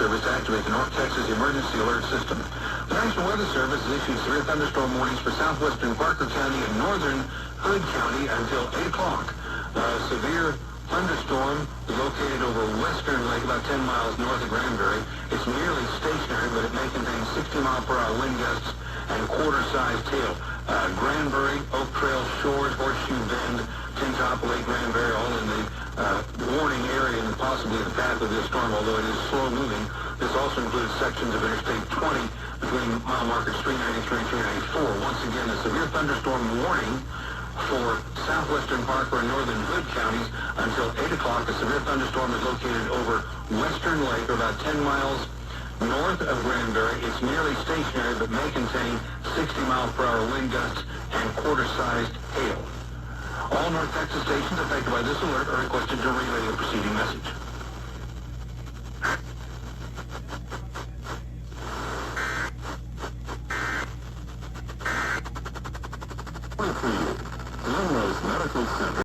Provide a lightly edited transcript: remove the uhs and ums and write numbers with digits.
Service to activate the North Texas Emergency Alert System. The National Weather Service has issued severe thunderstorm warnings for southwestern Parker County and northern Hood County until 8 o'clock. Severe thunderstorm is located over Western Lake, about 10 miles north of Granbury. It's nearly stationary, but it may contain 60-mile-per-hour wind gusts and quarter-sized hail. Granbury, Oak Trail Shores, Horseshoe Bend, Tin Top Lake, Granbury, all in the warning area and possibly the path of this storm, although it is slow-moving. This also includes sections of Interstate 20 between mile markers 393 and 394. Once again, a severe thunderstorm warning for southwestern Parker and northern Hood counties until 8 o'clock. A severe thunderstorm is located over Western Lake, or about 10 miles north of Granbury. It's nearly stationary, but may contain 60-mile-per-hour wind gusts and quarter-sized hail. All North Texas stations affected by this alert are requested to relay the preceding message. Medical Center.